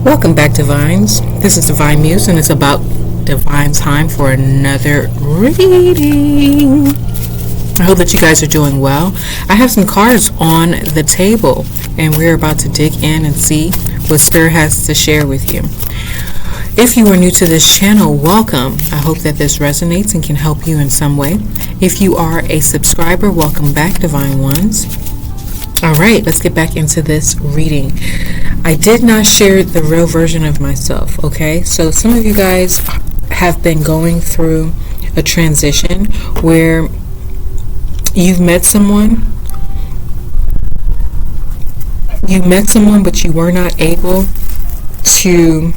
Welcome back, Divines. This is Divine Muse, and it's about divine time for another reading. I hope that you guys are doing well. I have some cards on the table, and we're about to dig in and see what Spirit has to share with you. If you are new to this channel, welcome. I hope that this resonates and can help you in some way. If you are a subscriber, welcome back, Divine Ones. All right, let's get back into this reading. I did not share the real version of myself, okay? So some of you guys have been going through a transition where you've met someone, but you were not able to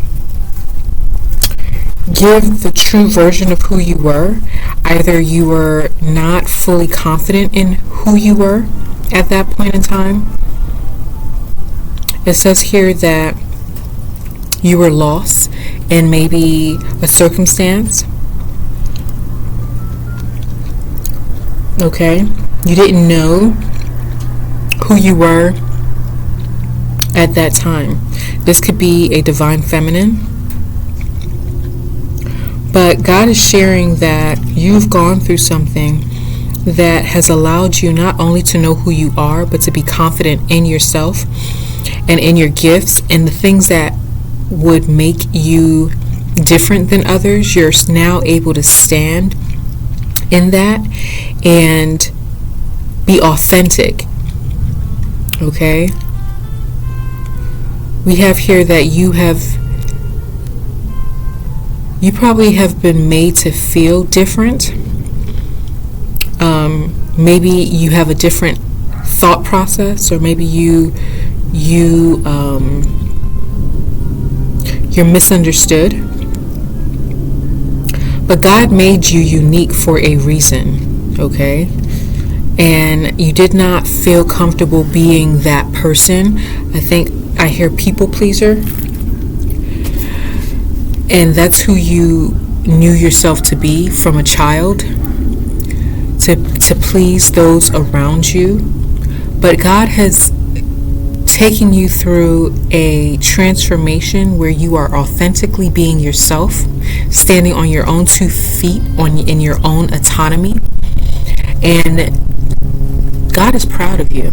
give the true version of who you were. Either you were not fully confident in who you were at that point in time. It says here that you were lost in maybe a circumstance. Okay? You didn't know who you were at that time. This could be a divine feminine. But God is sharing that you've gone through something that has allowed you not only to know who you are, but to be confident in yourself and in your gifts and the things that would make you different than others. You're now able to stand in that and be authentic. Okay? We have here that you probably have been made to feel different. Maybe you have a different thought process, or maybe you're misunderstood. But God made you unique for a reason, okay? And you did not feel comfortable being that person. I think I hear people pleaser. And that's who you knew yourself to be from a child, to please those around you. But God has taken you through a transformation where you are authentically being yourself, standing on your own 2 feet, in your own autonomy. And God is proud of you.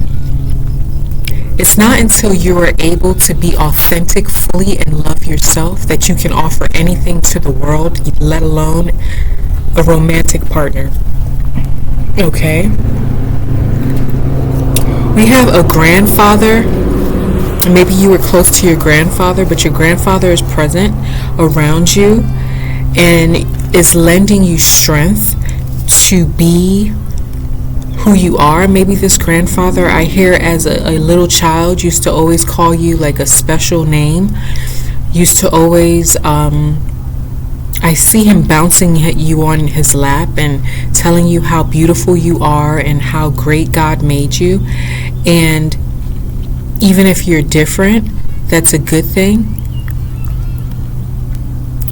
It's not until you are able to be authentic fully and love yourself that you can offer anything to the world, let alone a romantic partner. Okay? We have a grandfather. Maybe you were close to your grandfather, but your grandfather is present around you and is lending you strength to be who you are. Maybe this grandfather, I hear, as a little child, used to always call you like a special name. Used to always, I see him bouncing you on his lap and telling you how beautiful you are and how great God made you. And even if you're different, that's a good thing.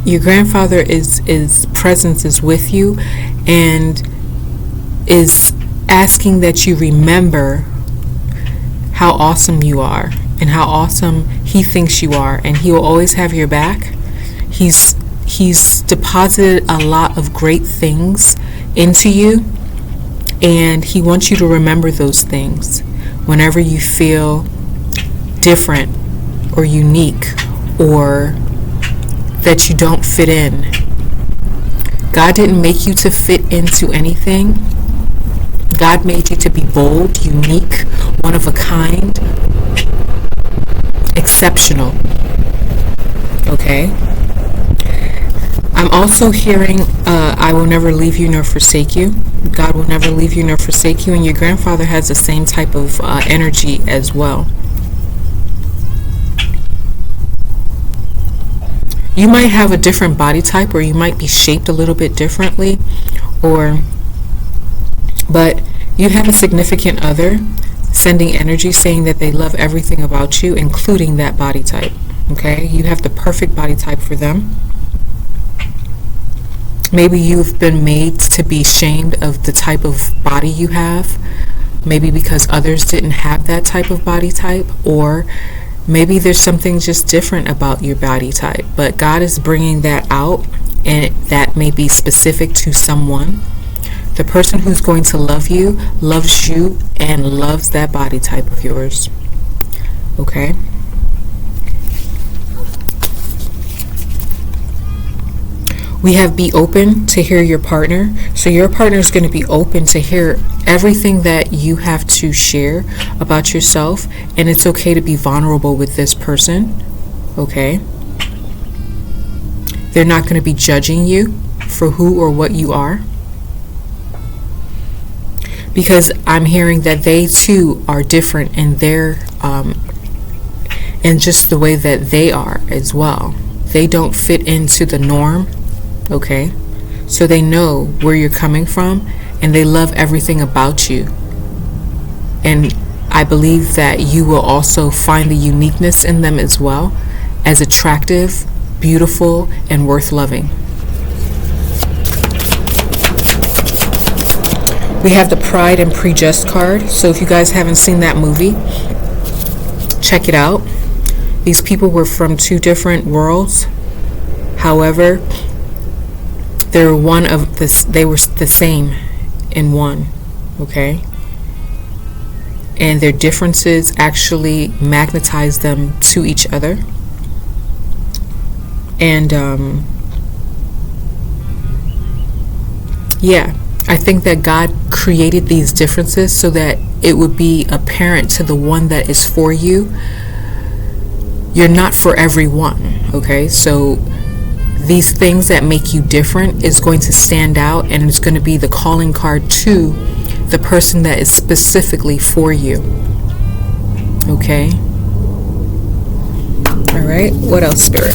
Your grandfather is presence is with you and is asking that you remember how awesome you are and how awesome he thinks you are, and he will always have your back. He's deposited a lot of great things into you, and he wants you to remember those things whenever you feel different or unique or that you don't fit in. God didn't make you to fit into anything. God made you to be bold, unique, one of a kind, exceptional. Okay? I'm also hearing, I will never leave you nor forsake you. God will never leave you nor forsake you. And your grandfather has the same type of energy as well. You might have a different body type, or you might be shaped a little bit differently, but you have a significant other sending energy saying that they love everything about you, including that body type. Okay? You have the perfect body type for them. Maybe you've been made to be ashamed of the type of body you have, maybe because others didn't have that type of body type, or Maybe there's something just different about your body type, but God is bringing that out, and that may be specific to someone. The person who's going to love you loves you and loves that body type of yours. Okay? We have be open to hear your partner. So your partner is going to be open to hear everything that you have to share about yourself, and it's okay to be vulnerable with this person. Okay? They're not going to be judging you for who or what you are, because I'm hearing that they too are different in their and just the way that they are as well. They don't fit into the norm. Okay, so they know where you're coming from, and they love everything about you. And I believe that you will also find the uniqueness in them as well as attractive, beautiful, and worth loving. We have the Pride and Prejudice card. So if you guys haven't seen that movie, check it out. These people were from two different worlds. However, they were the same in one. Okay? And their differences actually magnetize them to each other. And I think that God created these differences so that it would be apparent to the one that is for you. You're not for everyone. Okay? So these things that make you different is going to stand out, and it's going to be the calling card to the person that is specifically for you. Okay? All right. What else, Spirit?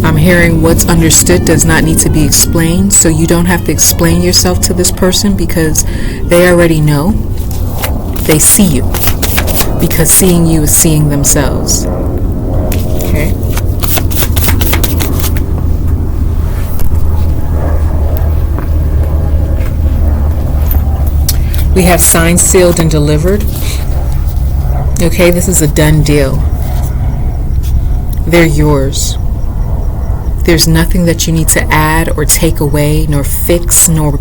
I'm hearing what's understood does not need to be explained, so you don't have to explain yourself to this person because they already know. They see you, because seeing you is seeing themselves. Okay. We have signed, sealed, and delivered. Okay, this is a done deal. They're yours. There's nothing that you need to add or take away, nor fix, nor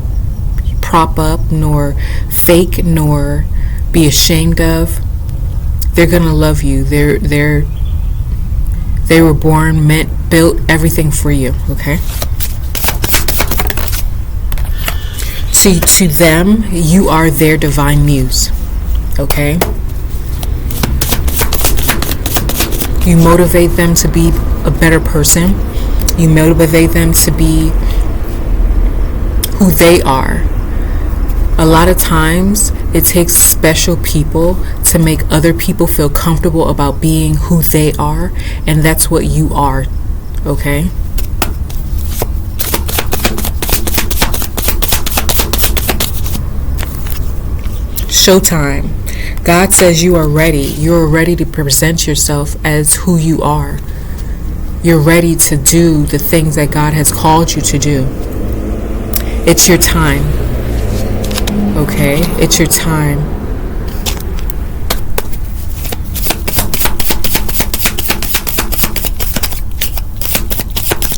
prop up, nor fake, nor be ashamed of. They're gonna love you. They were born, meant, built, everything for you. Okay. To them, you are their divine muse. Okay. You motivate them to be a better person. You motivate them to be who they are. A lot of times it takes special people to make other people feel comfortable about being who they are, and that's what you are. Okay? Showtime. God says you are ready. You're ready to present yourself as who you are. You're ready to do the things that God has called you to do. It's your time. Okay? It's your time.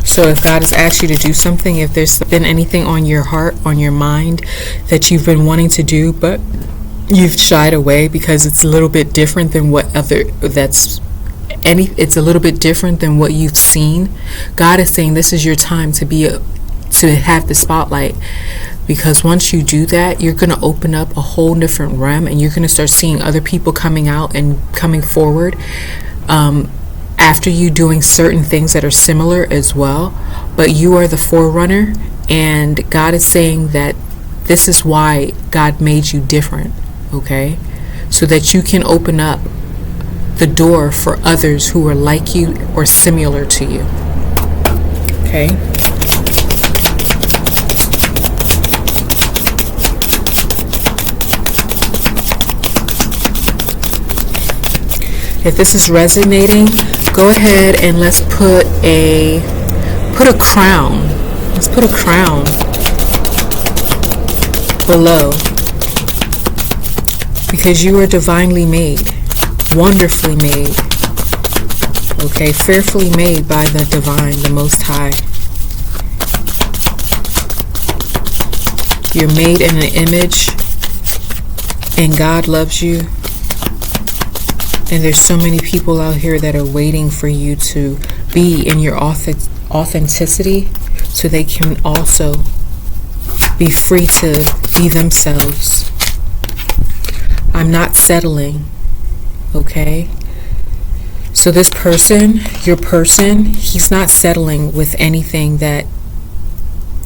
So if God has asked you to do something, if there's been anything on your heart, on your mind that you've been wanting to do, but you've shied away because it's a little bit different than it's a little bit different than what you've seen. God is saying this is your time to have the spotlight, because once you do that, you're going to open up a whole different realm, and you're going to start seeing other people coming out and coming forward after you doing certain things that are similar as well. But you are the forerunner, and God is saying that this is why God made you different. Okay, so that you can open up the door for others who are like you or similar to you. Okay. If this is resonating, go ahead and let's put a crown. Let's put a crown below. because you are divinely made, wonderfully made, okay, fearfully made by the divine, the Most High. You're made in an image, and God loves you. And there's so many people out here that are waiting for you to be in your authenticity, so they can also be free to be themselves. I'm not settling, okay? So this person, your person, he's not settling with anything that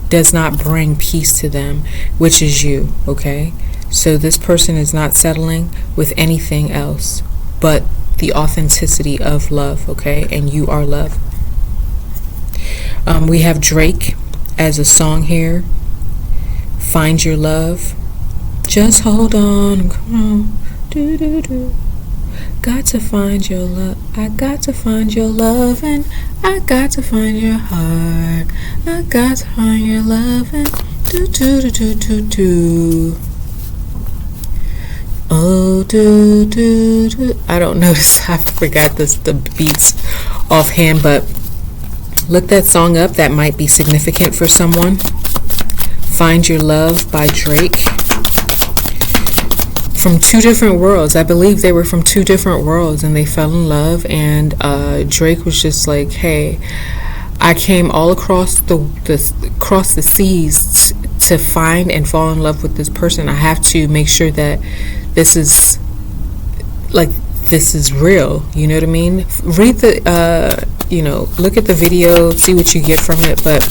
does not bring peace to them, which is you, okay? So this person is not settling with anything else but the authenticity of love, okay? And you are love. We have Drake as a song here. Find your love. Just hold on. Come on. Do, do, do. Got to find your love. I got to find your love, and I got to find your heart. I got to find your love, and do, do, do, do, do, do. Oh, do, do, do. I don't notice. I forgot the beats offhand, but look that song up. That might be significant for someone. Find Your Love by Drake. From two different worlds. I believe they were from two different worlds, and they fell in love, and Drake was just like, hey, I came all across the seas to find and fall in love with this person. I have to make sure that this is real. You know what I mean? Read the look at the video, see what you get from it. But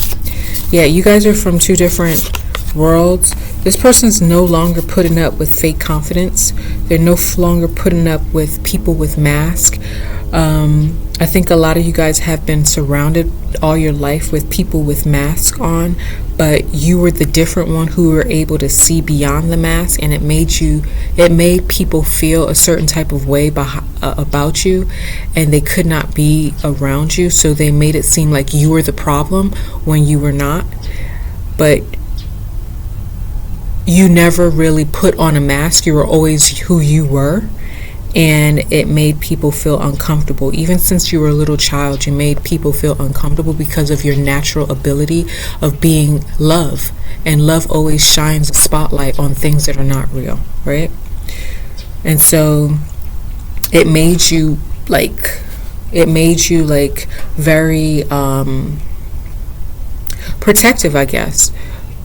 yeah, you guys are from two different worlds. This person's no longer putting up with fake confidence. They're no longer putting up with people with masks. I think a lot of you guys have been surrounded all your life with people with masks on, but you were the different one who were able to see beyond the mask, and it made people feel a certain type of way about you, and they could not be around you, so they made it seem like you were the problem when you were not. But you never really put on a mask. You were always who you were, and it made people feel uncomfortable. Even since you were a little child, you made people feel uncomfortable because of your natural ability of being love, and love always shines a spotlight on things that are not real, right? And so it made you very protective, I guess,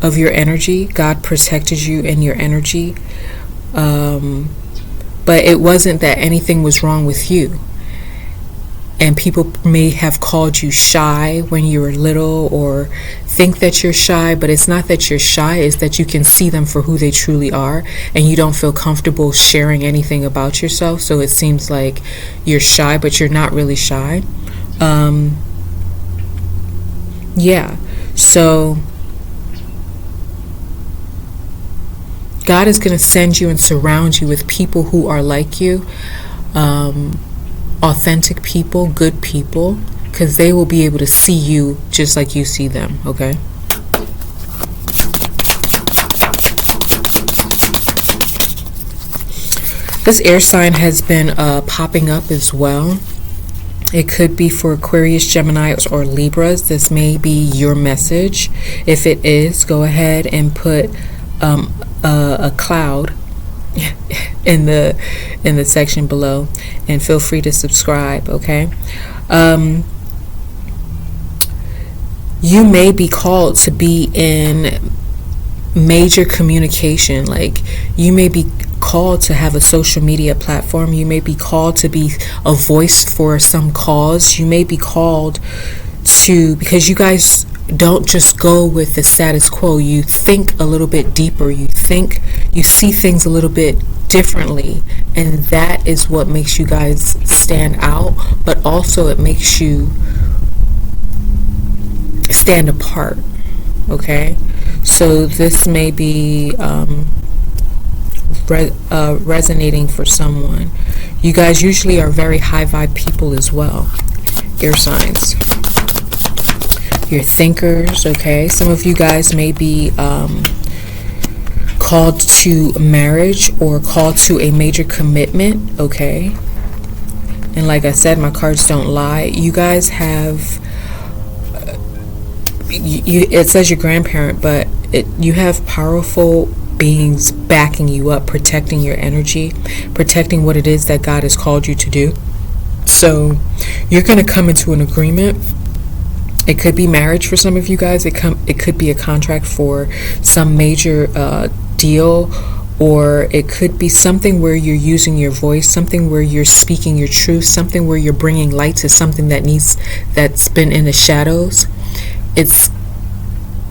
of your energy. God protected you and your energy. But it wasn't that anything was wrong with you. And people may have called you shy when you were little, or think that you're shy, but it's not that you're shy, it's that you can see them for who they truly are, and you don't feel comfortable sharing anything about yourself. So it seems like you're shy, but you're not really shy. Yeah. So God is going to send you and surround you with people who are like you, authentic people, good people, because they will be able to see you just like you see them, okay? This air sign has been popping up as well. It could be for Aquarius, Gemini, or Libras. This may be your message. If it is, go ahead and put a cloud in the section below, and feel free to subscribe, okay? You may be called to be in major communication. Like, you may be called to have a social media platform. You may be called to be a voice for some cause. You may be called to, because you guys don't just go with the status quo. You think a little bit deeper. You see things a little bit differently, and that is what makes you guys stand out, but also it makes you stand apart, okay? So this may be resonating for someone. You guys usually are very high vibe people as well, air signs. You're thinkers, okay? Some of you guys may be called to marriage or called to a major commitment, okay? And like I said, my cards don't lie. You guys have, it says your grandparent, but you have powerful beings backing you up, protecting your energy, protecting what it is that God has called you to do. So you're going to come into an agreement. It could be marriage for some of you guys. It could be a contract for some major deal, or it could be something where you're using your voice, something where you're speaking your truth, something where you're bringing light to something that's been in the shadows. It's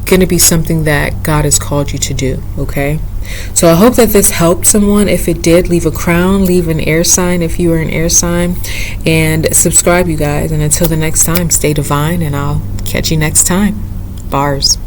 going to be something that God has called you to do, okay? So I hope that this helped someone. If it did, leave a crown, leave an air sign if you are an air sign, and subscribe, you guys. And until the next time, stay divine, and I'll catch you next time. Bars.